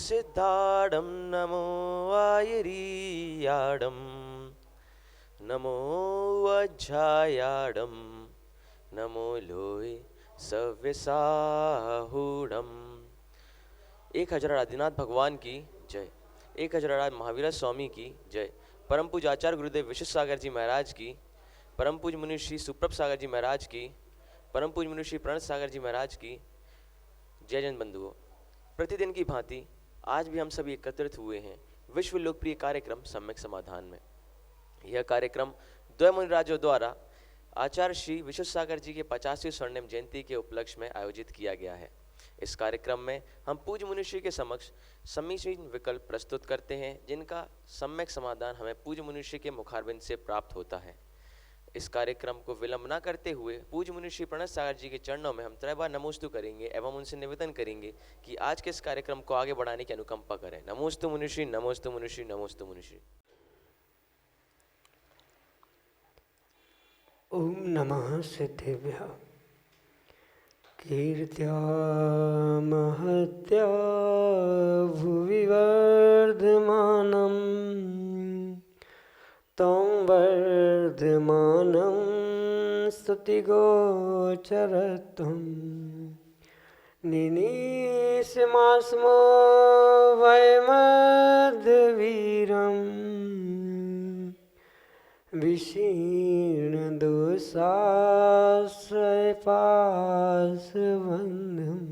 सिद्धाडं नमो आयरीयाडं नमो वज्रायाडं नमो लोय सव्यसाहूडम। एक हजार आदिनाथ भगवान की जय। एक हजार महावीर स्वामी की जय। परम पूज्य आचार्य गुरुदेव विशिष्ट सागर जी महाराज की। परम पूज्य मुनि श्री सुप्रभ सागर जी महाराज की। परम पूज्य मुनि श्री प्रणत सागर जी महाराज की जय। जन बंधुओं, प्रतिदिन की भांति आज भी हम सभी एकत्रित हुए हैं विश्व लोकप्रिय कार्यक्रम सम्यक समाधान में। यह कार्यक्रम द्वय मुनिराजों द्वारा आचार्य श्री विश्व सागर जी के 50वीं स्वर्णिम जयंती के उपलक्ष्य में आयोजित किया गया है। इस कार्यक्रम में हम पूज्य मुनिश्री के समक्ष समीचीन विकल्प प्रस्तुत करते हैं, जिनका सम्यक समाधान हमें पूज्य मुनिश्री के मुखारबिंद से प्राप्त होता है। इस कार्यक्रम को विलंब न करते हुए पूज्य मुनिश्री प्रणत सागर जी के चरणों में हम त्रैबार नमोस्तु करेंगे एवं उनसे निवेदन करेंगे कि आज के इस कार्यक्रम को आगे बढ़ाने की अनुकंपा करें। नमोस्तु मुनिश्री, नमोस्तु मुनिश्री, नमोस्तु मुनिश्री। ओम नमः सिद्धेभ्यः। कीर्त्या महत्या भुवि वर्धमानं तं वर्धमानं स्तुतिगोचरत्वं निनीशमास्मो वैमध्यवीरम् विशीर्णदोषाश्रयपाशबन्धं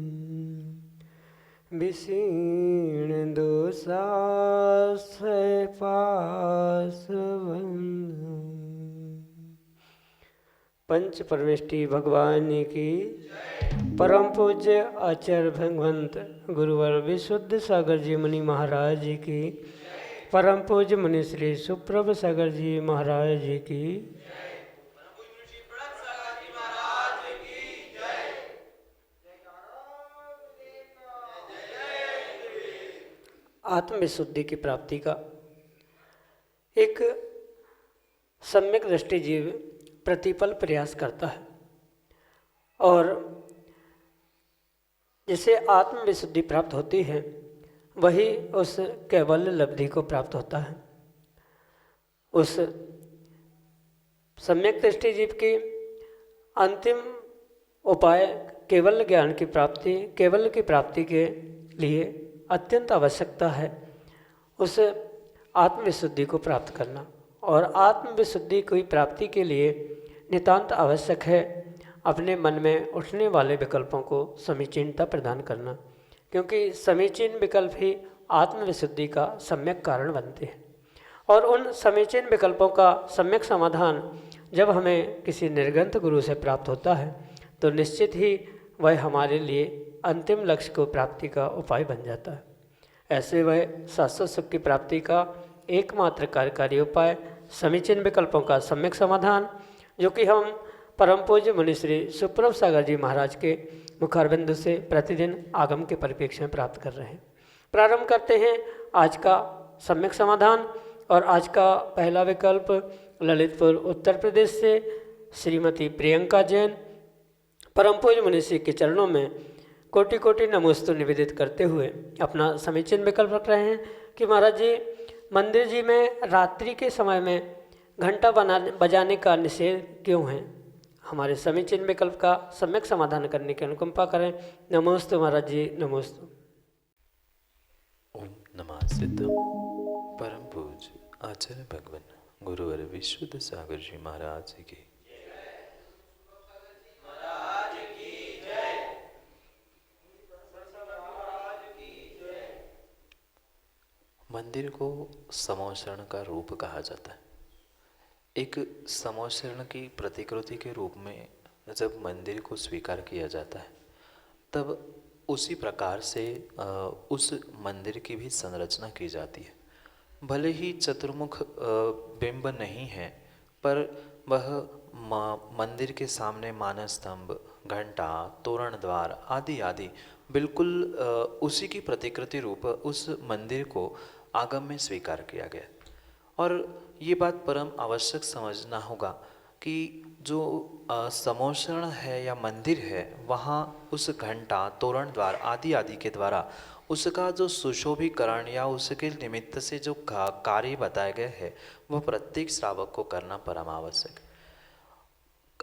विशीर्णदोषाश्रयपाशबन्धं। पंच परमेष्टि भगवान की परम पूज्य आचार्य भगवंत गुरुवर विशुद्ध सागर जी मुनि महाराज जी की, परम पूज्य मुनि श्री सुप्रभ सागर जी महाराज जी की, आत्मविशुद्धि की प्राप्ति का एक सम्यक दृष्टि जीव प्रतिपल प्रयास करता है और जिसे आत्मविशुद्धि प्राप्त होती है वही उस कैवल्य लब्धि को प्राप्त होता है। उस सम्यक दृष्टि जीव की अंतिम उपाय केवल ज्ञान की प्राप्ति, केवल की प्राप्ति के लिए अत्यंत आवश्यकता है उस आत्मविशुद्धि को प्राप्त करना। और आत्मविशुद्धि की प्राप्ति के लिए नितांत आवश्यक है अपने मन में उठने वाले विकल्पों को समीचीनता प्रदान करना, क्योंकि समीचीन विकल्प ही आत्मविशुद्धि का सम्यक कारण बनते हैं। और उन समीचीन विकल्पों का सम्यक समाधान जब हमें किसी निर्गंत गुरु से प्राप्त होता है तो निश्चित ही वह हमारे लिए अंतिम लक्ष्य को प्राप्ति का उपाय बन जाता है। ऐसे वह शाश्वत सुख की प्राप्ति का एकमात्र कार्यकारी उपाय समीचीन विकल्पों का सम्यक समाधान, जो कि हम परम पूज्य मुनि श्री सुप्रभ सागर जी महाराज के मुखारबिंदु से प्रतिदिन आगम के परिप्रेक्ष्य में प्राप्त कर रहे हैं। प्रारंभ करते हैं आज का सम्यक समाधान। और आज का पहला विकल्प ललितपुर उत्तर प्रदेश से श्रीमती प्रियंका जैन परम पूज्य मुनि श्री के चरणों में कोटि कोटि नमोस्तु निवेदित करते हुए अपना समीचीन विकल्प रख रहे हैं कि महाराज जी, मंदिर जी में रात्रि के समय में घंटा बजाने का निषेध क्यों है? हमारे समीचीन विकल्प का सम्यक समाधान करने की अनुकंपा करें। नमोस्तु महाराज जी, नमोस्तु। ओम नमः सिद्धम। परम पूज्य आचार्य भगवान गुरुवर विशुद्ध सागर जी महाराज की मंदिर को समोचरण का रूप कहा जाता है। एक समोचरण की प्रतिकृति के रूप में जब मंदिर को स्वीकार किया जाता है तब उसी प्रकार से उस मंदिर की भी संरचना की जाती है। भले ही चतुर्मुख बिंब नहीं है, पर वह मंदिर के सामने मानस स्तंभ, घंटा, तोरण द्वार आदि आदि बिल्कुल उसी की प्रतिकृति रूप उस मंदिर को आगम में स्वीकार किया गया। और ये बात परम आवश्यक समझना होगा कि जो समोशरण है या मंदिर है, वहाँ उस घंटा, तोरण द्वार आदि आदि के द्वारा उसका जो सुशोभीकरण या उसके निमित्त से जो कार्य बताए गए हैं, वह प्रत्येक श्रावक को करना परम आवश्यक है।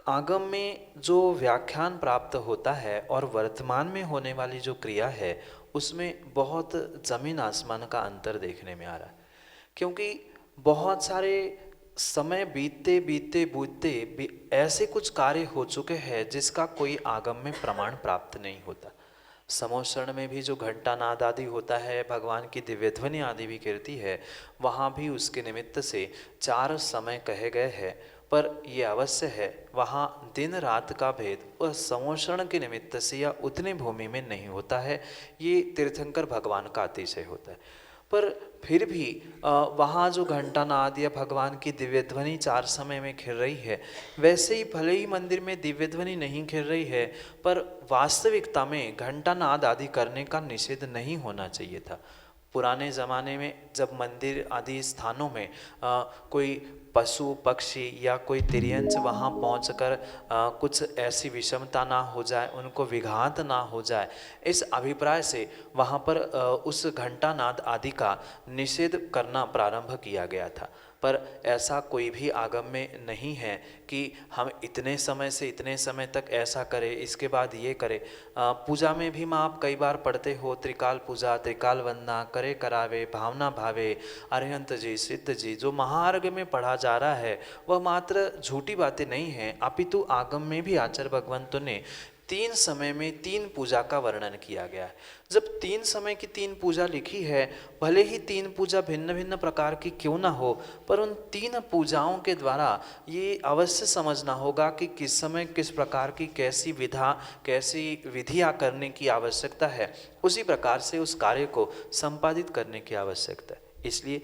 आगम में जो व्याख्यान प्राप्त होता है और वर्तमान में होने वाली जो क्रिया है, उसमें बहुत जमीन आसमान का अंतर देखने में आ रहा है। क्योंकि बहुत सारे समय बीतते बीतते बूझते ऐसे कुछ कार्य हो चुके हैं जिसका कोई आगम में प्रमाण प्राप्त नहीं होता। समोशरण में भी जो घंटा नाद आदि होता है, भगवान की दिव्य ध्वनि आदि भी कीर्ति है, वहाँ भी उसके निमित्त से 4 समय कहे गए हैं। पर यह अवश्य है, वहाँ दिन रात का भेद वह समोशरण के निमित्त से या उतनी भूमि में नहीं होता है। ये तीर्थंकर भगवान का अतिशय होता है। पर फिर भी वहाँ जो घंटा नाद या भगवान की दिव्य ध्वनि 4 समय में खिल रही है, वैसे ही भले ही मंदिर में दिव्य ध्वनि नहीं खिल रही है, पर वास्तविकता में घंटा नाद आदि करने का निषेध नहीं होना चाहिए था। पुराने ज़माने में जब मंदिर आदि स्थानों में कोई पशु पक्षी या कोई तिर्यंच वहाँ पहुँचकर कुछ ऐसी विषमता ना हो जाए, उनको विघात ना हो जाए, इस अभिप्राय से वहाँ पर उस घंटानाद आदि का निषेध करना प्रारंभ किया गया था। पर ऐसा कोई भी आगम में नहीं है कि हम इतने समय से इतने समय तक ऐसा करें, इसके बाद ये करें। पूजा में भी माँ आप कई बार पढ़ते हो, त्रिकाल पूजा, त्रिकाल वंदना, करे करावे, भावना भावे, अरिहंत जी, सिद्ध जी, जो महार्घ में पढ़ा जा रहा है वह मात्र झूठी बातें नहीं हैं, अपितु आगम में भी आचार्य भगवंतों ने 3 समय में 3 पूजा का वर्णन किया गया है। जब 3 समय की 3 पूजा लिखी है, भले ही 3 पूजा भिन्न भिन्न प्रकार की क्यों ना हो, पर उन 3 पूजाओं के द्वारा ये अवश्य समझना होगा कि किस समय किस प्रकार की कैसी विधियाँ करने की आवश्यकता है, उसी प्रकार से उस कार्य को संपादित करने की आवश्यकता है। इसलिए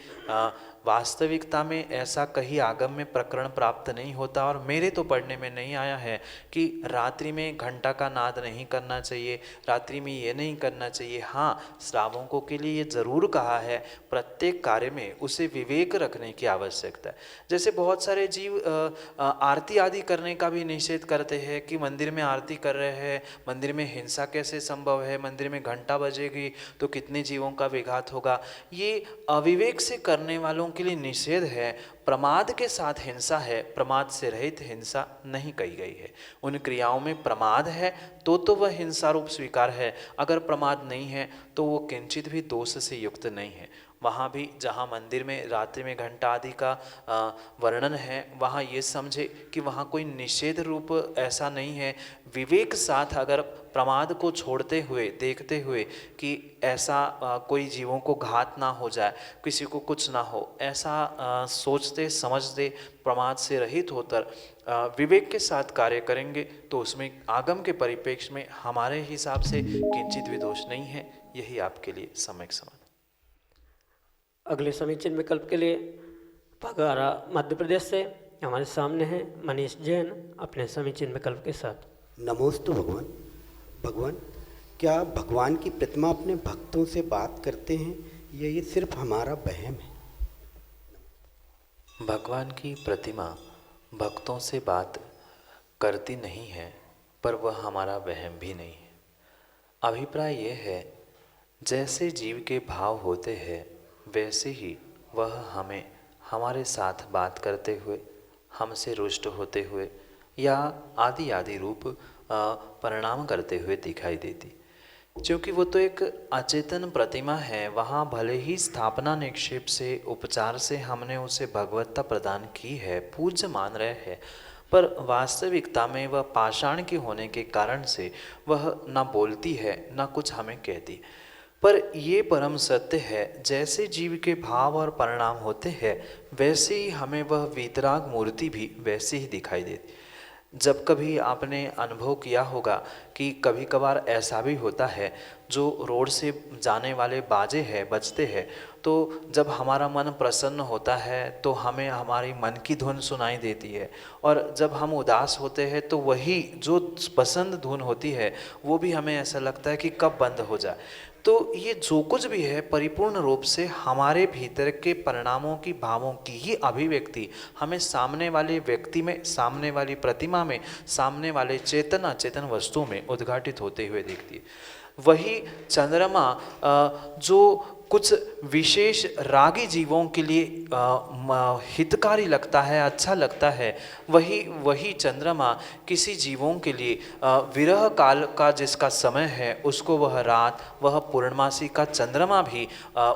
वास्तविकता में ऐसा कहीं आगम में प्रकरण प्राप्त नहीं होता, और मेरे तो पढ़ने में नहीं आया है कि रात्रि में घंटा का नाद नहीं करना चाहिए, रात्रि में ये नहीं करना चाहिए। हाँ, श्रावकों के लिए ये जरूर कहा है, प्रत्येक कार्य में उसे विवेक रखने की आवश्यकता है। जैसे बहुत सारे जीव आरती आदि करने का भी निषेध करते हैं कि मंदिर में आरती कर रहे हैं, मंदिर में हिंसा कैसे संभव है, मंदिर में घंटा बजेगी तो कितने जीवों का विघात होगा। ये अविवेक से करने वालों के लिए निषेध है। प्रमाद के साथ हिंसा है, प्रमाद से रहित हिंसा नहीं कही गई है। उन क्रियाओं में प्रमाद है तो वह हिंसा रूप स्वीकार है, अगर प्रमाद नहीं है तो वो किंचित भी दोष से युक्त नहीं है। वहाँ भी जहाँ मंदिर में रात्रि में घंटा आदि का वर्णन है, वहाँ ये समझे कि वहाँ कोई निषेध रूप ऐसा नहीं है। विवेक साथ अगर प्रमाद को छोड़ते हुए, देखते हुए कि ऐसा कोई जीवों को घात ना हो जाए, किसी को कुछ ना हो, ऐसा सोचते समझते प्रमाद से रहित होकर विवेक के साथ कार्य करेंगे तो उसमें आगम के परिप्रेक्ष्य में हमारे हिसाब से किंचित भी दोष नहीं है। यही आपके लिए सम्यक समान। अगले समीचीन विकल्प के लिए भगारा मध्य प्रदेश से हमारे सामने हैं मनीष जैन अपने समीचीन विकल्प के साथ। नमोस्तु भगवान। भगवान, क्या भगवान की प्रतिमा अपने भक्तों से बात करते हैं या ये सिर्फ हमारा वहम है? भगवान की प्रतिमा भक्तों से बात करती नहीं है, पर वह हमारा वहम भी नहीं है। अभिप्राय यह है, जैसे जीव के भाव होते हैं वैसे ही वह हमें हमारे साथ बात करते हुए, हमसे रुष्ट होते हुए या आदि आदि रूप परिणाम करते हुए दिखाई देती। क्योंकि वो तो एक अचेतन प्रतिमा है, वहाँ भले ही स्थापना निक्षेप से, उपचार से हमने उसे भगवत्ता प्रदान की है, पूज्य मान रहे हैं, पर वास्तविकता में वह पाषाण की होने के कारण से वह ना बोलती है ना कुछ हमें कहती। पर ये परम सत्य है, जैसे जीव के भाव और परिणाम होते हैं वैसे ही हमें वह वीतराग मूर्ति भी वैसे ही दिखाई देती। जब कभी आपने अनुभव किया होगा कि कभी कभार ऐसा भी होता है, जो रोड से जाने वाले बाजे हैं, बजते हैं, तो जब हमारा मन प्रसन्न होता है तो हमें हमारी मन की धुन सुनाई देती है, और जब हम उदास होते हैं तो वही जो पसंद धुन होती है वो भी हमें ऐसा लगता है कि कब बंद हो जाए। तो ये जो कुछ भी है परिपूर्ण रूप से हमारे भीतर के परिणामों की, भावों की ही अभिव्यक्ति हमें सामने वाले व्यक्ति में, सामने वाली प्रतिमा में, सामने वाले चेतन अचेतन वस्तु में उद्घाटित होते हुए दिखती है। वही चंद्रमा जो कुछ विशेष रागी जीवों के लिए हितकारी लगता है, अच्छा लगता है, वही चंद्रमा किसी जीवों के लिए विरह काल का जिसका समय है उसको वह रात, वह पूर्णमासी का चंद्रमा भी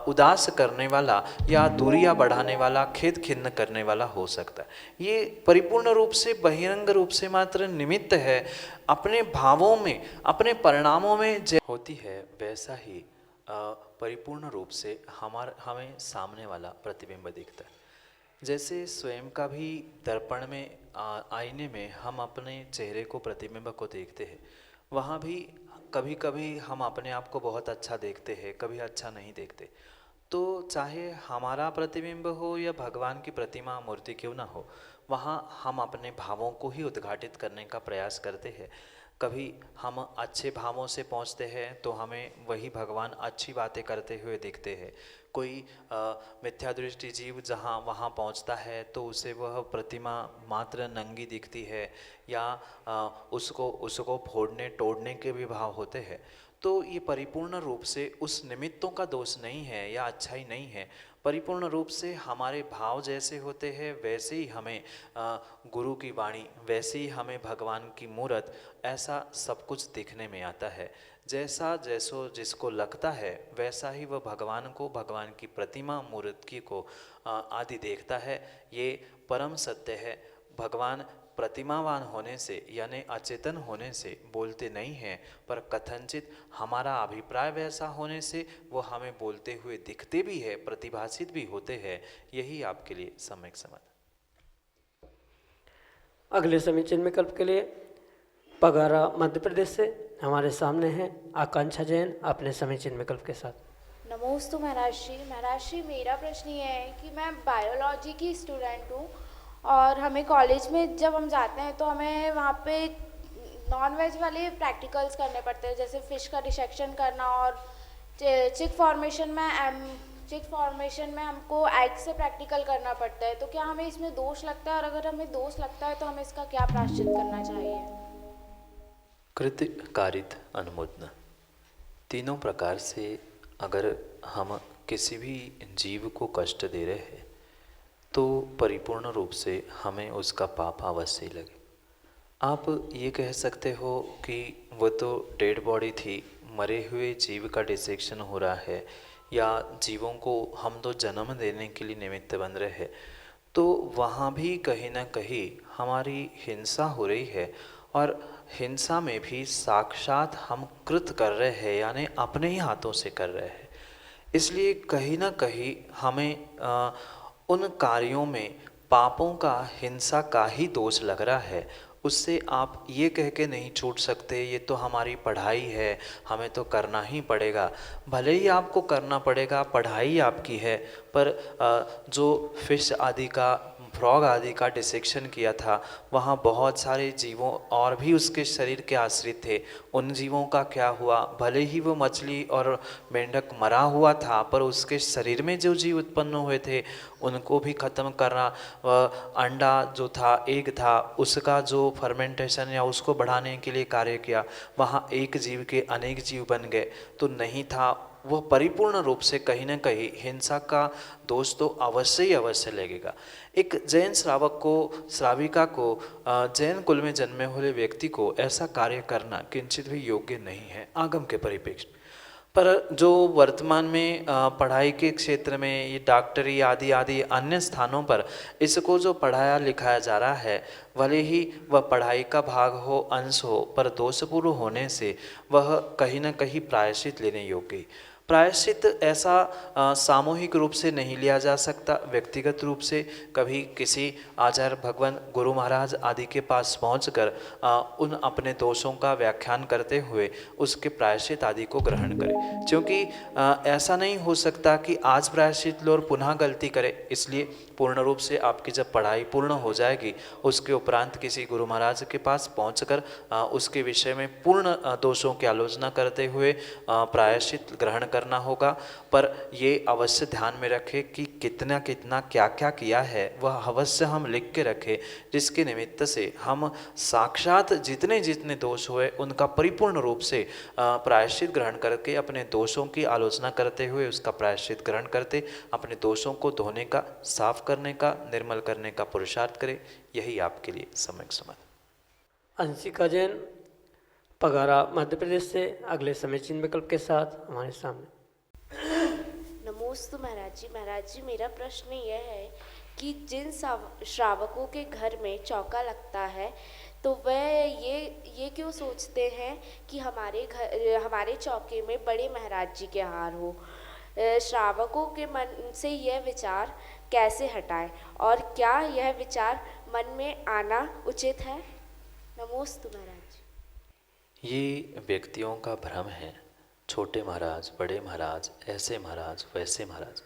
उदास करने वाला या दूरियां बढ़ाने वाला, खेद खिन्न करने वाला हो सकता है। ये परिपूर्ण रूप से, बहिरंग रूप से मात्र निमित्त है। अपने भावों में, अपने परिणामों में जो होती है वैसा ही परिपूर्ण रूप से हमें सामने वाला प्रतिबिंब दिखता है। जैसे स्वयं का भी दर्पण में, आईने में हम अपने चेहरे को, प्रतिबिंब को देखते हैं, वहाँ भी कभी कभी हम अपने आप को बहुत अच्छा देखते हैं, कभी अच्छा नहीं देखते। तो चाहे हमारा प्रतिबिंब हो या भगवान की प्रतिमा, मूर्ति क्यों ना हो, वहाँ हम अपने भावों को ही उद्घाटित करने का प्रयास करते हैं। कभी हम अच्छे भावों से पहुँचते हैं तो हमें वही भगवान अच्छी बातें करते हुए दिखते हैं। कोई मिथ्या दृष्टि जीव जहाँ वहाँ पहुँचता है तो उसे वह प्रतिमा मात्र नंगी दिखती है, या उसको फोड़ने तोड़ने के भी भाव होते हैं। तो ये परिपूर्ण रूप से उस निमित्तों का दोष नहीं है या अच्छाई नहीं है। परिपूर्ण रूप से हमारे भाव जैसे होते हैं वैसे ही हमें गुरु की वाणी, वैसे ही हमें भगवान की मूर्त, ऐसा सब कुछ दिखने में आता है। जैसा जिसको लगता है वैसा ही वह भगवान को, भगवान की प्रतिमा, मूर्ति को आदि देखता है। ये परम सत्य है। भगवान प्रतिमावान होने से यानी अचेतन होने से बोलते नहीं हैं, पर कथनचित हमारा अभिप्राय वैसा होने से वो हमें बोलते हुए दिखते भी है, प्रतिभाषित भी होते हैं। यही आपके लिए सम्यक समाधान। अगले समीचीन विकल्प के लिए पगारा मध्य प्रदेश से हमारे सामने हैं आकांक्षा जैन अपने समीचीन विकल्प के साथ। नमोस्तु महाराज जी। महाराज जी, मेरा प्रश्न ये है कि मैं बायोलॉजी की स्टूडेंट हूँ और हमें कॉलेज में जब हम जाते हैं तो हमें वहाँ पे नॉन वेज वाले प्रैक्टिकल्स करने पड़ते हैं, जैसे फ़िश का डिसेक्शन करना, और चिक फॉर्मेशन में हमको एग से प्रैक्टिकल करना पड़ता है। तो क्या हमें इसमें दोष लगता है, और अगर हमें दोष लगता है तो हमें इसका क्या प्रायश्चित करना चाहिए? कृत्य, कारित, अनुमोदन, तीनों प्रकार से अगर हम किसी भी जीव को कष्ट दे रहे हैं तो परिपूर्ण रूप से हमें उसका पाप अवश्य लगे। आप ये कह सकते हो कि वो तो डेड बॉडी थी, मरे हुए जीव का डिसेक्शन हो रहा है, या जीवों को हम तो जन्म देने के लिए निमित्त बन रहे हैं, तो वहाँ भी कहीं ना कहीं हमारी हिंसा हो रही है। और हिंसा में भी साक्षात हम कृत कर रहे हैं, यानी अपने ही हाथों से कर रहे हैं। इसलिए कहीं ना कहीं हमें उन कार्यों में पापों का, हिंसा का ही दोष लग रहा है। उससे आप ये कह के नहीं छूट सकते, ये तो हमारी पढ़ाई है, हमें तो करना ही पड़ेगा। भले ही आपको करना पड़ेगा, पढ़ाई आपकी है, पर जो फिश आदि का, फ्रॉग आदि का डिसेक्शन किया था, वहाँ बहुत सारे जीवों और भी उसके शरीर के आश्रित थे। उन जीवों का क्या हुआ? भले ही वो मछली और मेंढक मरा हुआ था, पर उसके शरीर में जो जीव उत्पन्न हुए थे उनको भी ख़त्म करना। अंडा जो था, एग था, उसका जो फर्मेंटेशन या उसको बढ़ाने के लिए कार्य किया, वहाँ एक जीव के अनेक जीव बन गए। तो नहीं था, वह परिपूर्ण रूप से कहीं न कहीं हिंसा का दोष तो अवश्य ही अवश्य लगेगा। एक जैन श्रावक को, श्राविका को, जैन कुल में जन्मे हुए व्यक्ति को ऐसा कार्य करना किंचित भी योग्य नहीं है आगम के परिप्रेक्ष्य। पर जो वर्तमान में पढ़ाई के क्षेत्र में ये डॉक्टरी आदि आदि अन्य स्थानों पर इसको जो पढ़ाया लिखाया जा रहा है, भले ही वह पढ़ाई का भाग हो, अंश हो, पर दोषपूर्ण होने से वह कहीं ना कहीं प्रायश्चित लेने योग्य। प्रायश्चित ऐसा सामूहिक रूप से नहीं लिया जा सकता, व्यक्तिगत रूप से कभी किसी आचार्य, भगवान, गुरु महाराज आदि के पास पहुंचकर उन अपने दोषों का व्याख्यान करते हुए उसके प्रायश्चित आदि को ग्रहण करें। क्योंकि ऐसा नहीं हो सकता कि आज प्रायश्चित लो और पुनः गलती करे। इसलिए पूर्ण रूप से आपकी जब पढ़ाई पूर्ण हो जाएगी उसके उपरांत किसी गुरु महाराज के पास पहुंचकर उसके विषय में पूर्ण दोषों की आलोचना करते हुए प्रायश्चित ग्रहण करना होगा। पर ये अवश्य ध्यान में रखें कि कितना कितना क्या क्या किया है वह अवश्य हम लिख के रखें, जिसके निमित्त से हम साक्षात जितने जितने दोष हुए उनका परिपूर्ण रूप से प्रायश्चित ग्रहण करके अपने दोषों की आलोचना करते हुए उसका प्रायश्चित ग्रहण करते अपने दोषों को धोने का, साफ करने का, निर्मल करने का पुरुषार्थ करें। यही आपके लिए सम्यक समाधान। अंशिका जैन, पगारा, मध्य प्रदेश से अगले समय चिन्ह विकल्प के साथ हमारे सामने। नमोस्तु महाराज जी। महाराज जी, मेरा प्रश्न यह है कि जिन श्रावकों के घर में चौका लगता है तो वह ये क्यों सोचते हैं कि हमारे चौके में बड़े महाराज जी के हार हो। श्रावकों के मन से यह विचार कैसे हटाएं और क्या यह विचार मन में आना उचित है। नमोस्तु महाराज जी। ये व्यक्तियों का भ्रम है, छोटे महाराज, बड़े महाराज, ऐसे महाराज, वैसे महाराज।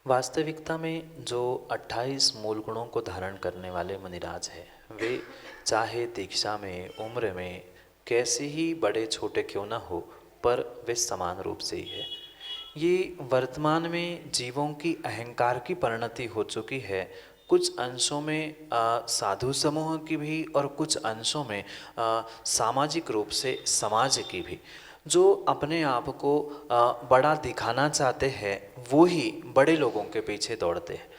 वास्तविकता में जो 28 मूल गुणों को धारण करने वाले मुनिराज हैं वे चाहे दीक्षा में, उम्र में कैसे ही बड़े छोटे क्यों ना हो, पर वे समान रूप से ही है। ये वर्तमान में जीवों की अहंकार की परिणति हो चुकी है। कुछ अंशों में साधु समूह की भी और कुछ अंशों में सामाजिक रूप से समाज की भी। जो अपने आप को बड़ा दिखाना चाहते हैं वो ही बड़े लोगों के पीछे दौड़ते हैं।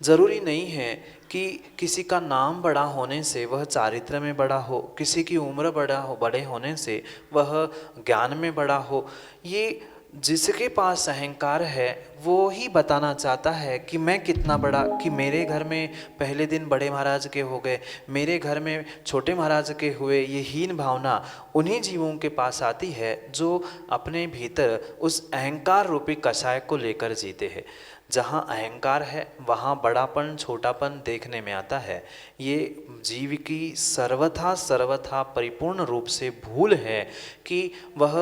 ज़रूरी नहीं है कि किसी का नाम बड़ा होने से वह चारित्र में बड़ा हो, किसी की उम्र बड़े होने से वह ज्ञान में बड़ा हो। ये जिसके पास अहंकार है वो ही बताना चाहता है कि मैं कितना बड़ा, कि मेरे घर में पहले दिन बड़े महाराज के हो गए, मेरे घर में छोटे महाराज के हुए। ये हीन भावना उन्हीं जीवों के पास आती है जो अपने भीतर उस अहंकार रूपी कषाय को लेकर जीते हैं। जहाँ अहंकार है वहाँ बड़ापन, छोटापन देखने में आता है। ये जीव की सर्वथा परिपूर्ण रूप से भूल है कि वह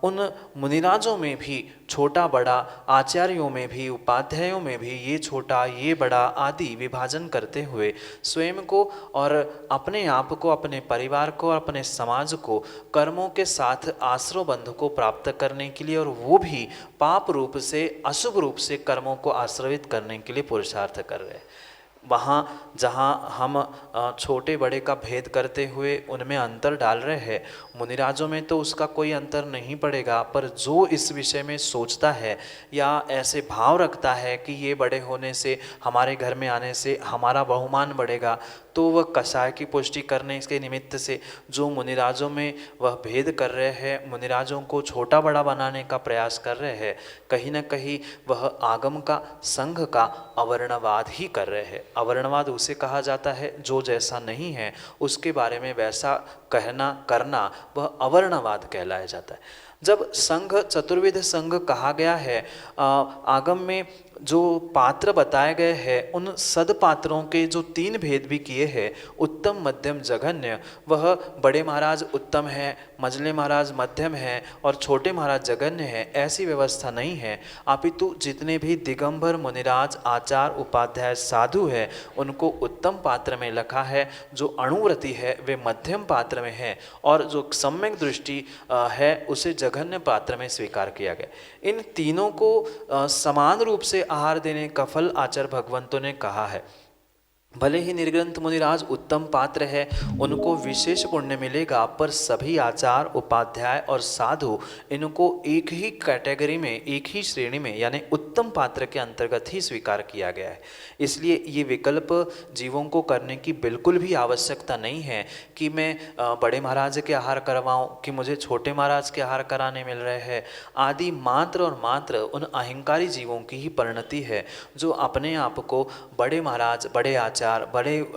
उन मुनिराजों में भी छोटा बड़ा, आचार्यों में भी, उपाध्यायों में भी ये छोटा ये बड़ा आदि विभाजन करते हुए स्वयं को और अपने आप को, अपने परिवार को और अपने समाज को कर्मों के साथ आश्रय बंध को प्राप्त करने के लिए, और वो भी पाप रूप से, अशुभ रूप से कर्मों को आश्रवित करने के लिए पुरुषार्थ कर रहे हैं। वहाँ जहाँ हम छोटे बड़े का भेद करते हुए उनमें अंतर डाल रहे हैं, मुनिराजों में तो उसका कोई अंतर नहीं पड़ेगा। पर जो इस विषय में सोचता है या ऐसे भाव रखता है कि ये बड़े होने से, हमारे घर में आने से हमारा बहुमान बढ़ेगा, तो वह कषाय की पुष्टि करने के निमित्त से जो मुनिराजों में वह भेद कर रहे हैं, मुनिराजों को छोटा बड़ा बनाने का प्रयास कर रहे हैं, कहीं ना कहीं वह आगम का, संघ का अवर्णवाद ही कर रहे हैं। अवर्णवाद उसे कहा जाता है जो जैसा नहीं है उसके बारे में वैसा कहना करना, वह अवर्णवाद कहलाया जाता है। जब संघ, चतुर्विध संघ कहा गया है, आगम में जो पात्र बताए गए हैं उन सदपात्रों के जो 3 भेद भी किए हैं, उत्तम, मध्यम, जघन्य, वह बड़े महाराज उत्तम है, मझले महाराज मध्यम है और छोटे महाराज जघन्य है, ऐसी व्यवस्था नहीं है। अपितु जितने भी दिगंबर मुनिराज, आचार, उपाध्याय, साधु है उनको उत्तम पात्र में रखा है, जो अणुव्रति है वे मध्यम पात्र में है और जो सम्यक दृष्टि है उसे जघन्य पात्र में स्वीकार किया गया। इन तीनों को समान रूप से आहार देने का फल आचार्य भगवंतों ने कहा है। भले ही निर्ग्रंथ मुनिराज उत्तम पात्र है, उनको विशेष पुण्य मिलेगा, पर सभी आचार, उपाध्याय और साधु इनको एक ही कैटेगरी में, एक ही श्रेणी में यानी उत्तम पात्र के अंतर्गत ही स्वीकार किया गया है। इसलिए ये विकल्प जीवों को करने की बिल्कुल भी आवश्यकता नहीं है कि मैं बड़े महाराज के आहार करवाऊं, कि मुझे छोटे महाराज के आहार कराने मिल रहे हैं आदि। मात्र और मात्र उन अहंकारी जीवों की ही परिणति है जो अपने आप को बड़े महाराज, बड़े आचार्य, बड़े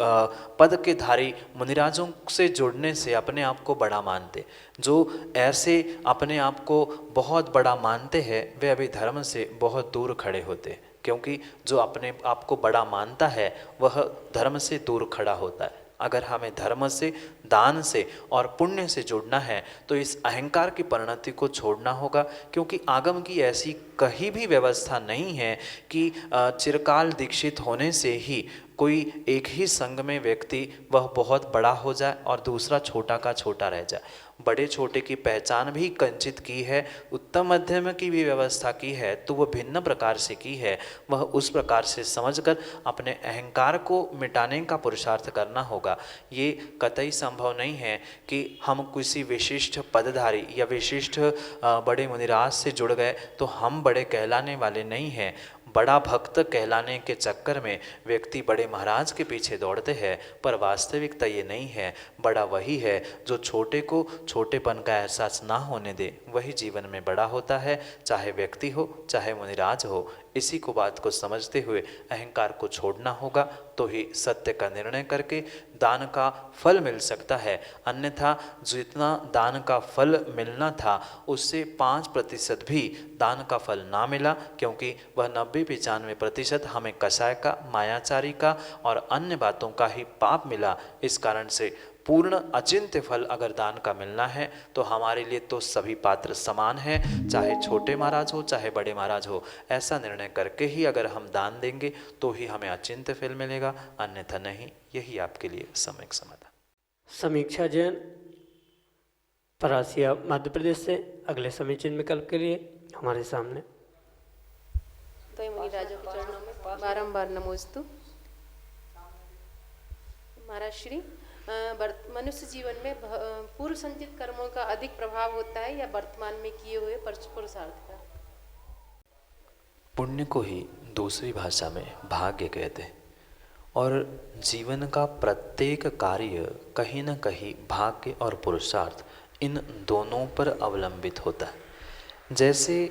पद के धारी मुनिराजों से जुड़ने से अपने आप को बड़ा मानते। जो ऐसे अपने आप को बहुत बड़ा मानते हैं वे अभी धर्म से बहुत दूर खड़े होते, क्योंकि जो अपने आप को बड़ा मानता है वह धर्म से दूर खड़ा होता है। अगर हमें धर्म से, दान से और पुण्य से जुड़ना है तो इस अहंकार की परिणति को छोड़ना होगा, क्योंकि आगम की ऐसी कहीं भी व्यवस्था नहीं है कि चिरकाल दीक्षित होने से ही कोई एक ही संघ में व्यक्ति वह बहुत बड़ा हो जाए और दूसरा छोटा का छोटा रह जाए। बड़े छोटे की पहचान भी कंचित की है, उत्तम मध्यम की भी व्यवस्था की है, तो वह भिन्न प्रकार से की है। वह उस प्रकार से समझकर अपने अहंकार को मिटाने का पुरुषार्थ करना होगा। ये कतई संभव नहीं है कि हम किसी विशिष्ट पदधारी या विशिष्ट बड़े मुनिराज से जुड़ गए तो हम बड़े कहलाने वाले नहीं हैं। बड़ा भक्त कहलाने के चक्कर में व्यक्ति बड़े महाराज के पीछे दौड़ते हैं, पर वास्तविकता ये नहीं है। बड़ा वही है जो छोटे को छोटेपन का एहसास ना होने दे, वही जीवन में बड़ा होता है, चाहे व्यक्ति हो चाहे मुनिराज हो। इसी को बात को समझते हुए अहंकार को छोड़ना होगा, तो ही सत्य का निर्णय करके दान का फल मिल सकता है। अन्यथा जितना दान का फल मिलना था उससे 5% भी दान का फल ना मिला, क्योंकि वह 90-95% हमें कसाय का, मायाचारी का और अन्य बातों का ही पाप मिला। इस कारण से पूर्ण अचिंत्य फल अगर दान का मिलना है तो हमारे लिए तो सभी पात्र समान हैं, चाहे छोटे महाराज हो चाहे बड़े महाराज हो। ऐसा निर्णय करके ही अगर हम दान देंगे तो ही हमें अचिंत्य फल मिलेगा, अन्यथा नहीं। यही आपके लिए सम्यक समाधान। समीक्षा जैन, परासिया, मध्य प्रदेश से अगले समीचीन विकल्प के लिए हमारे सामने। तो मुनिराजों के चरणों में बारंबार नमोस्तु। महाराज श्री, मनुष्य जीवन में पूर्व संचित कर्मों का अधिक प्रभाव होता है या वर्तमान में किए हुए पुरुषार्थ का? पुण्य को ही दूसरी भाषा में भाग्य कहते हैं, और जीवन का प्रत्येक कार्य कहीं न कहीं भाग्य और पुरुषार्थ इन दोनों पर अवलंबित होता है। जैसे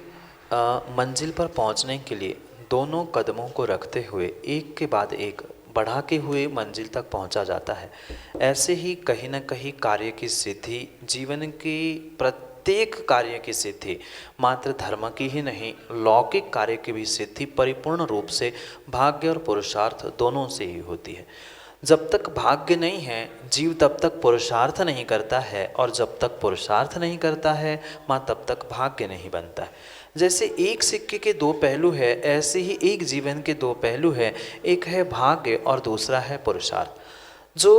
मंजिल पर पहुंचने के लिए दोनों कदमों को रखते हुए एक के बाद एक बढ़ाते हुए मंजिल तक पहुंचा जाता है, ऐसे ही कहीं न कहीं कार्य की सिद्धि, जीवन की प्रत्येक कार्य की सिद्धि, मात्र धर्म की ही नहीं लौकिक कार्य की भी सिद्धि परिपूर्ण रूप से भाग्य और पुरुषार्थ दोनों से ही होती है। जब तक भाग्य नहीं है जीव तब तक पुरुषार्थ नहीं करता है, और जब तक पुरुषार्थ नहीं करता है तब तक भाग्य नहीं बनता है। जैसे एक सिक्के के दो पहलू है, ऐसे ही एक जीवन के दो पहलू है, एक है भाग्य और दूसरा है पुरुषार्थ। जो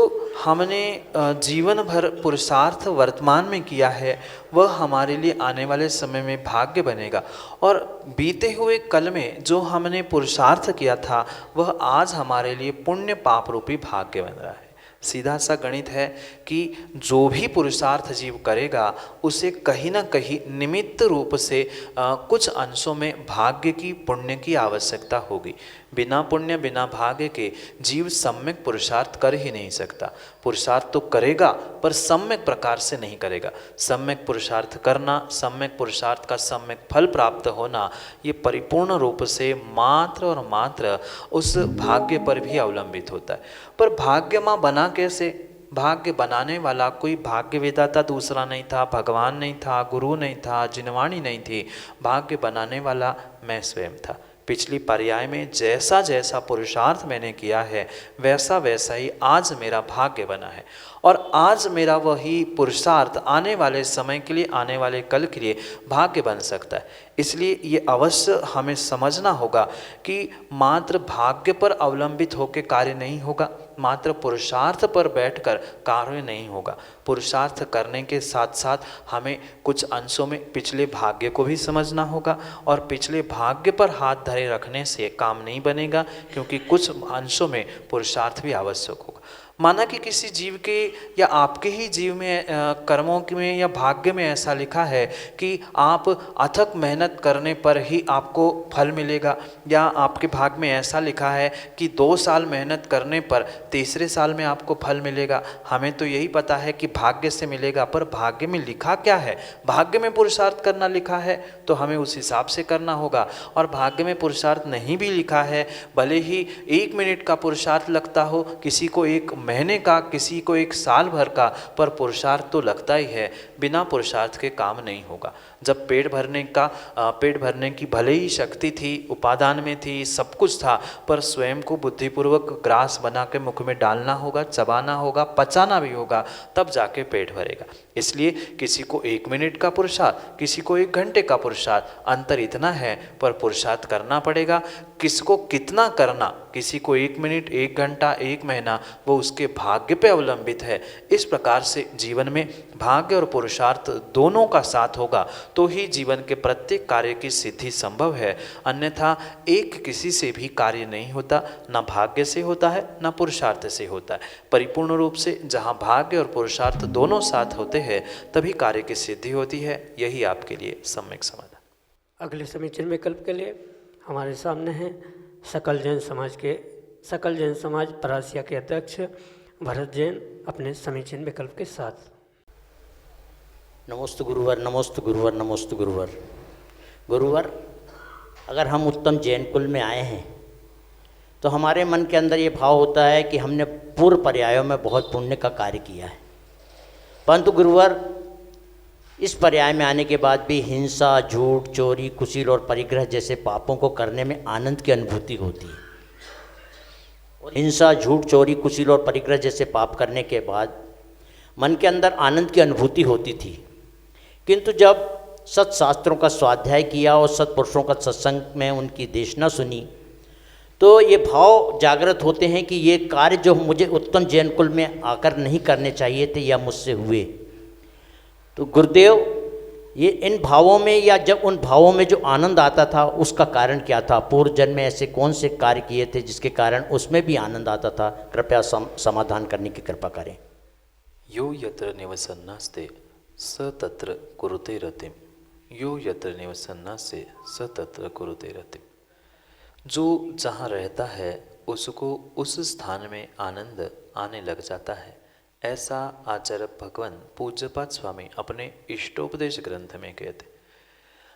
हमने जीवन भर पुरुषार्थ वर्तमान में किया है वह हमारे लिए आने वाले समय में भाग्य बनेगा, और बीते हुए कल में जो हमने पुरुषार्थ किया था वह आज हमारे लिए पुण्य पाप रूपी भाग्य बन रहा है। सीधा सा गणित है कि जो भी पुरुषार्थ जीव करेगा उसे कहीं ना कहीं निमित्त रूप से कुछ अंशों में भाग्य की, पुण्य की आवश्यकता होगी। बिना पुण्य बिना भाग्य के जीव सम्यक पुरुषार्थ कर ही नहीं सकता। पुरुषार्थ तो करेगा पर सम्यक प्रकार से नहीं करेगा। सम्यक पुरुषार्थ करना, सम्यक पुरुषार्थ का सम्यक फल प्राप्त होना, ये परिपूर्ण रूप से मात्र और मात्र उस भाग्य पर भी अवलंबित होता है। पर भाग्य माँ बना कैसे? भाग्य बनाने वाला कोई भाग्य विधाता दूसरा नहीं था, भगवान नहीं था, गुरु नहीं था, जिनवाणी नहीं थी। भाग्य बनाने वाला मैं स्वयं था। पिछली पर्याय में जैसा जैसा पुरुषार्थ मैंने किया है वैसा वैसा ही आज मेरा भाग्य बना है, और आज मेरा वही पुरुषार्थ आने वाले समय के लिए, आने वाले कल के लिए भाग्य बन सकता है। इसलिए ये अवश्य हमें समझना होगा कि मात्र भाग्य पर अवलंबित होकर कार्य नहीं होगा, मात्र पुरुषार्थ पर बैठकर कार्य नहीं होगा। पुरुषार्थ करने के साथ साथ हमें कुछ अंशों में पिछले भाग्य को भी समझना होगा, और पिछले भाग्य पर हाथ धरे रखने से काम नहीं बनेगा, क्योंकि कुछ अंशों में पुरुषार्थ भी आवश्यक होगा। माना कि किसी जीव के या आपके ही जीव में कर्मों में या भाग्य में ऐसा लिखा है कि आप अथक मेहनत करने पर ही आपको फल मिलेगा, या आपके भाग्य में ऐसा लिखा है कि 2 साल मेहनत करने पर तीसरे साल में आपको फल मिलेगा। हमें तो यही पता है कि भाग्य से मिलेगा, पर भाग्य में लिखा क्या है? भाग्य में पुरुषार्थ करना लिखा है तो हमें उस हिसाब से करना होगा, और भाग्य में पुरुषार्थ नहीं भी लिखा है, भले ही 1 मिनट का पुरुषार्थ लगता हो, किसी को 1 महीने का, किसी को 1 साल भर का, पर पुरुषार्थ तो लगता ही है। बिना पुरुषार्थ के काम नहीं होगा। जब पेट भरने की भले ही शक्ति थी, उपादान में थी, सब कुछ था, पर स्वयं को बुद्धिपूर्वक ग्रास बना के मुख में डालना होगा, चबाना होगा, पचाना भी होगा, तब जाके पेट भरेगा। इसलिए किसी को 1 मिनट का पुरुषार्थ, किसी को 1 घंटे का पुरुषार्थ, अंतर इतना है, पर पुरुषार्थ करना पड़ेगा। किसको कितना करना, किसी को 1 मिनट, 1 घंटा, 1 महीना, वो उसके भाग्य पे अवलंबित है। इस प्रकार से जीवन में भाग्य और पुरुषार्थ दोनों का साथ होगा तो ही जीवन के प्रत्येक कार्य की सिद्धि संभव है। अन्यथा एक किसी से भी कार्य नहीं होता, ना भाग्य से होता है, ना पुरुषार्थ से होता है। परिपूर्ण रूप से जहाँ भाग्य और पुरुषार्थ दोनों साथ होते हैं तभी कार्य की सिद्धि होती है। यही आपके लिए सम्यक समाधान। अगले समीचीन विकल्प के लिए हमारे सामने हैं सकल जैन समाज परासिया के अध्यक्ष भरत जैन अपने समीचीन विकल्प के साथ। नमोस्तु गुरुवर, नमोस्तु गुरुवर, नमोस्तु गुरुवर। गुरुवर, अगर हम उत्तम जैन कुल में आए हैं तो हमारे मन के अंदर ये भाव होता है कि हमने पूर्व पर्यायों में बहुत पुण्य का कार्य किया है, परंतु गुरुवर इस पर्याय में आने के बाद भी हिंसा, झूठ, चोरी, कुशील और परिग्रह जैसे पापों को करने में आनंद की अनुभूति होती है। और हिंसा, झूठ, चोरी, कुशील और परिग्रह जैसे पाप करने के बाद मन के अंदर आनंद की अनुभूति होती थी, किंतु जब सत्शास्त्रों का स्वाध्याय किया और सत्पुरुषों का सत्संग में उनकी देशना सुनी तो ये भाव जागृत होते हैं कि ये कार्य जो मुझे उत्तम जैन कुल में आकर नहीं करने चाहिए थे या मुझसे हुए। तो गुरुदेव, ये इन भावों में या जब उन भावों में जो आनंद आता था उसका कारण क्या था? पूर्व जन्म में ऐसे कौन से कार्य किए थे जिसके कारण उसमें भी आनंद आता था? कृपया समाधान करने की कृपा करें। यो यत्र निवसन्नास्ते स तत्र कुरुते रतिम, यो यत्र निवसन्नास्ते स तत्र कुरुते रतिम। जो जहाँ रहता है उसको उस स्थान में आनंद आने लग जाता है, ऐसा आचार्य भगवान पूज्यपाद स्वामी अपने इष्टोपदेश ग्रंथ में कहते।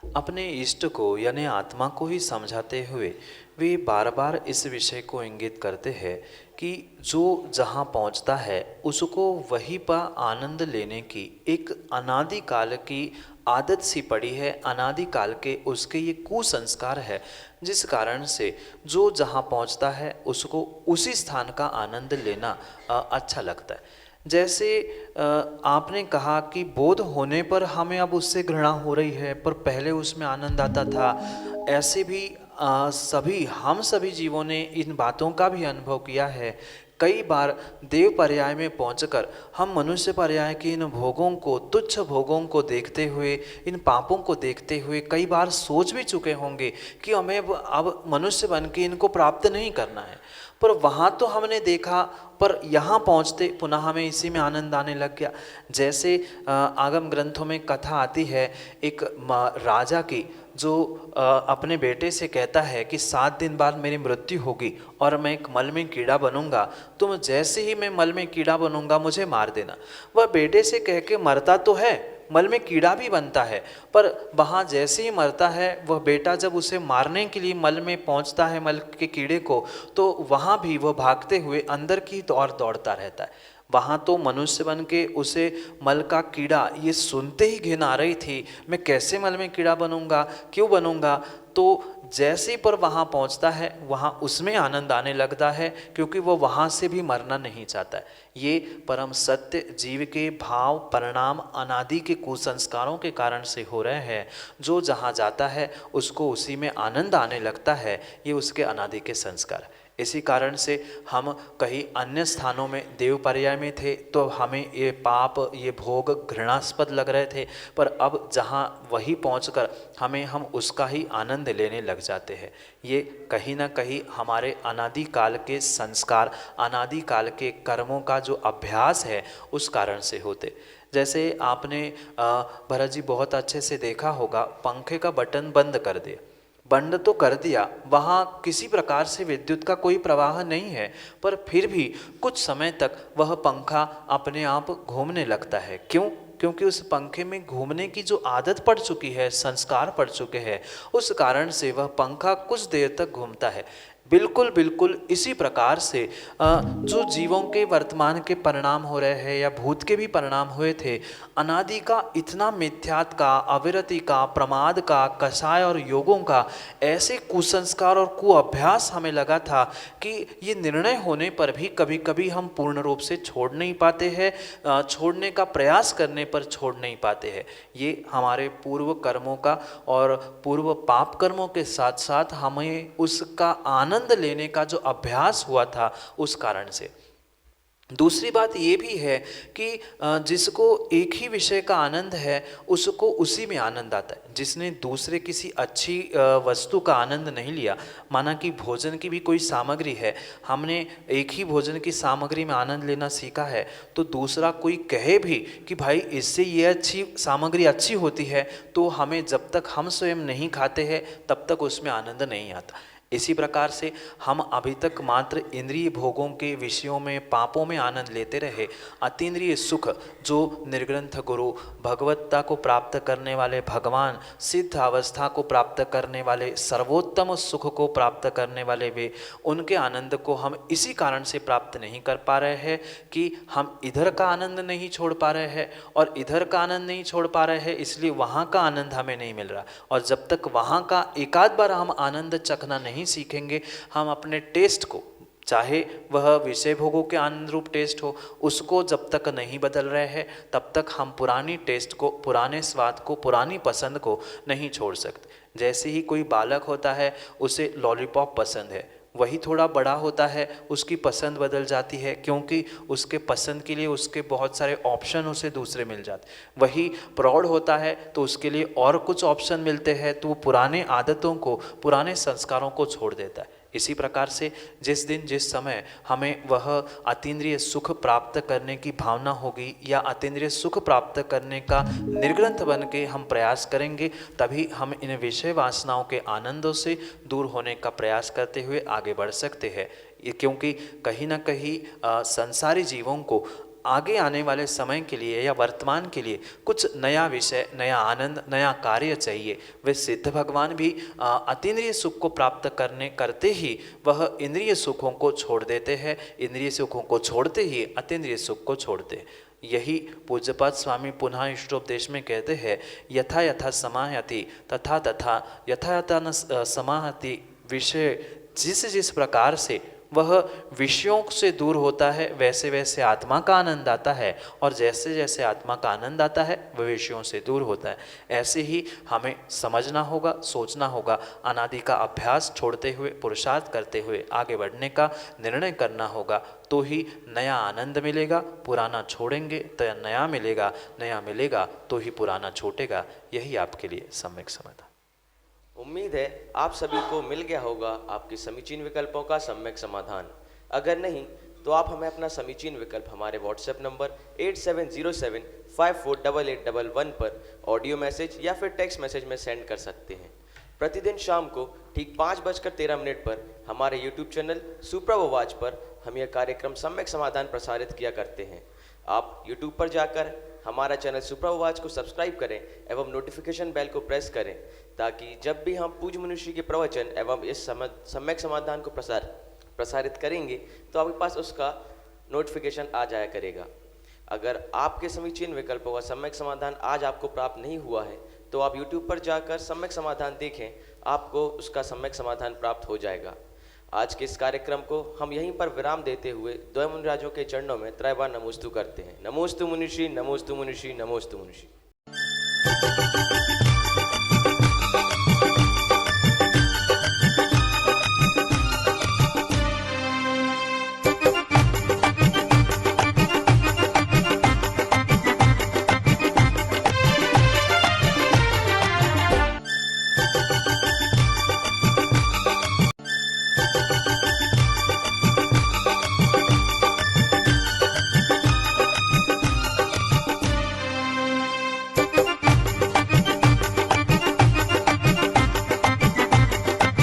अपने इष्ट को यानी आत्मा को ही समझाते हुए वे बार बार इस विषय को इंगित करते हैं कि जो जहाँ पहुँचता है उसको वहीं पर आनंद लेने की एक अनादि काल की आदत सी पड़ी है। अनादि काल के उसके ये कुसंस्कार है, जिस कारण से जो जहाँ पहुँचता है उसको उसी स्थान का आनंद लेना अच्छा लगता है। जैसे आपने कहा कि बोध होने पर हमें अब उससे घृणा हो रही है, पर पहले उसमें आनंद आता था। ऐसे भी हम सभी जीवों ने इन बातों का भी अनुभव किया है। कई बार देव पर्याय में पहुंचकर हम मनुष्य पर्याय के इन भोगों को, तुच्छ भोगों को देखते हुए, इन पापों को देखते हुए कई बार सोच भी चुके होंगे कि हमें अब मनुष्य बन के इनको प्राप्त नहीं करना है। पर वहाँ तो हमने देखा, पर यहाँ पहुँचते पुनः हमें इसी में आनंद आने लग गया। जैसे आगम ग्रंथों में कथा आती है एक राजा की, जो अपने बेटे से कहता है कि 7 दिन बाद मेरी मृत्यु होगी और मैं एक मल में कीड़ा बनूंगा, तुम जैसे ही मैं मल में कीड़ा बनूंगा मुझे मार देना। वह बेटे से कह के मरता तो है, मल में कीड़ा भी बनता है, पर वहाँ जैसे ही मरता है वह बेटा जब उसे मारने के लिए मल में पहुँचता है, मल के कीड़े को, तो वहाँ भी वह भागते हुए अंदर की ओर दौड़ता रहता है। वहाँ तो मनुष्य बन के उसे मल का कीड़ा ये सुनते ही घिन आ रही थी, मैं कैसे मल में कीड़ा बनूंगा, क्यों बनूंगा। तो जैसे पर वहाँ पहुँचता है वहाँ उसमें आनंद आने लगता है, क्योंकि वो वहाँ से भी मरना नहीं चाहता है। ये परम सत्य जीव के भाव परिणाम अनादि के कुसंस्कारों के कारण से हो रहे हैं। जो जहाँ जाता है उसको उसी में आनंद आने लगता है, ये उसके अनादि के संस्कार। इसी कारण से हम कहीं अन्य स्थानों में देव पर्याय में थे तो हमें ये पाप, ये भोग घृणास्पद लग रहे थे, पर अब जहाँ वही पहुंचकर हम उसका ही आनंद लेने लग जाते हैं। ये कहीं ना कहीं हमारे अनादि काल के संस्कार, अनादि काल के कर्मों का जो अभ्यास है उस कारण से होते। जैसे आपने भरत जी बहुत अच्छे से देखा होगा, पंखे का बटन बंद कर दिया, बंद तो कर दिया, वहाँ किसी प्रकार से विद्युत का कोई प्रवाह नहीं है, पर फिर भी कुछ समय तक वह पंखा अपने आप घूमने लगता है। क्यों? क्योंकि उस पंखे में घूमने की जो आदत पड़ चुकी है, संस्कार पड़ चुके हैं, उस कारण से वह पंखा कुछ देर तक घूमता है। बिल्कुल बिल्कुल इसी प्रकार से जो जीवों के वर्तमान के परिणाम हो रहे हैं या भूत के भी परिणाम हुए थे, अनादि का इतना मिथ्यात का, अविरति का, प्रमाद का, कषाय और योगों का ऐसे कुसंस्कार और कुअभ्यास हमें लगा था कि ये निर्णय होने पर भी कभी कभी हम पूर्ण रूप से छोड़ नहीं पाते हैं, छोड़ने का प्रयास करने पर छोड़ नहीं पाते हैं। ये हमारे पूर्व कर्मों का और पूर्व पाप कर्मों के साथ साथ हमें उसका आनंद लेने का जो अभ्यास हुआ था उस कारण से। दूसरी बात ये भी है कि जिसको एक ही विषय का आनंद है उसको उसी में आनंद आता है। जिसने दूसरे किसी अच्छी वस्तु का आनंद नहीं लिया, माना कि भोजन की भी कोई सामग्री है, हमने एक ही भोजन की सामग्री में आनंद लेना सीखा है, तो दूसरा कोई कहे भी कि भाई इससे ये अच्छी सामग्री अच्छी होती है, तो हमें जब तक हम स्वयं नहीं खाते हैं तब तक उसमें आनंद नहीं आता। इसी प्रकार से हम अभी तक मात्र इंद्रिय भोगों के विषयों में, पापों में आनंद लेते रहे। अतीन्द्रिय सुख जो निर्ग्रंथ गुरु, भगवत्ता को प्राप्त करने वाले भगवान, सिद्ध अवस्था को प्राप्त करने वाले, सर्वोत्तम सुख को प्राप्त करने वाले वे, उनके आनंद को हम इसी कारण से प्राप्त नहीं कर पा रहे हैं कि हम इधर का आनंद नहीं छोड़ पा रहे हैं, और इधर का आनंद नहीं छोड़ पा रहे हैं इसलिए वहाँ का आनंद हमें नहीं मिल रहा। और जब तक वहाँ का एकाध बार हम आनंद चखना नहीं सीखेंगे, हम अपने टेस्ट को, चाहे वह विषय भोगों के आनंद रूप टेस्ट हो, उसको जब तक नहीं बदल रहे हैं तब तक हम पुरानी टेस्ट को, पुराने स्वाद को, पुरानी पसंद को नहीं छोड़ सकते। जैसे ही कोई बालक होता है उसे लॉलीपॉप पसंद है, वही थोड़ा बड़ा होता है उसकी पसंद बदल जाती है, क्योंकि उसके पसंद के लिए उसके बहुत सारे ऑप्शन उसे दूसरे मिल जाते। वही प्रौढ़ होता है तो उसके लिए और कुछ ऑप्शन मिलते हैं, तो वो पुराने आदतों को, पुराने संस्कारों को छोड़ देता है। इसी प्रकार से जिस दिन जिस समय हमें वह अतीन्द्रिय सुख प्राप्त करने की भावना होगी या अतीन्द्रिय सुख प्राप्त करने का निर्ग्रंथ बन के हम प्रयास करेंगे, तभी हम इन विषय वासनाओं के आनंदों से दूर होने का प्रयास करते हुए आगे बढ़ सकते हैं। ये क्योंकि कहीं ना कहीं संसारी जीवों को आगे आने वाले समय के लिए या वर्तमान के लिए कुछ नया विषय, नया आनंद, नया कार्य चाहिए। वे सिद्ध भगवान भी अतीन्द्रिय सुख को प्राप्त करते ही वह इंद्रिय सुखों को छोड़ देते हैं, इंद्रिय सुखों को छोड़ते ही अतीन्द्रिय सुख को छोड़ते हैं। यही पूज्यपाद स्वामी पुनः इष्टोपदेश में कहते हैं, यथा यथा समाहति तथा तथा यथा यथा न समाहति। विषय जिस प्रकार से वह विषयों से दूर होता है वैसे वैसे आत्मा का आनंद आता है, और जैसे जैसे आत्मा का आनंद आता है वह विषयों से दूर होता है। ऐसे ही हमें समझना होगा, सोचना होगा, अनादि का अभ्यास छोड़ते हुए, पुरुषार्थ करते हुए आगे बढ़ने का निर्णय करना होगा, तो ही नया आनंद मिलेगा। पुराना छोड़ेंगे तो नया मिलेगा, नया मिलेगा तो ही पुराना छूटेगा। यही आपके लिए सम्यक समाधान। उम्मीद है आप सभी को मिल गया होगा आपके समीचीन विकल्पों का सम्यक समाधान। अगर नहीं तो आप हमें अपना समीचीन विकल्प हमारे व्हाट्सएप नंबर 8707548811 पर ऑडियो मैसेज या फिर टेक्स्ट मैसेज में सेंड कर सकते हैं। प्रतिदिन शाम को ठीक 5:13 पर हमारे यूट्यूब चैनल सुप्रभ आवाज पर हम यह कार्यक्रम सम्यक समाधान प्रसारित किया करते हैं। आप यूट्यूब पर जाकर हमारा चैनल सुप्रभ आवाज को सब्सक्राइब करें एवं नोटिफिकेशन बेल को प्रेस करें, ताकि जब भी हम पूज्य मनुष्य के प्रवचन एवं इस सम्यक समाधान को प्रसारित करेंगे तो आपके पास उसका नोटिफिकेशन आ जाया करेगा। अगर आपके समीचीन विकल्पों का सम्यक समाधान आज आपको प्राप्त नहीं हुआ है तो आप YouTube पर जाकर सम्यक समाधान देखें, आपको उसका सम्यक समाधान प्राप्त हो जाएगा। आज के इस कार्यक्रम को हम यहीं पर विराम देते हुए द्वय मुनिराजों के चरणों में त्रैबार नमोस्तु करते हैं। नमोस्तु मुनिषि, नमोस्तु मुनिषि, नमोस्तु मुनिषि।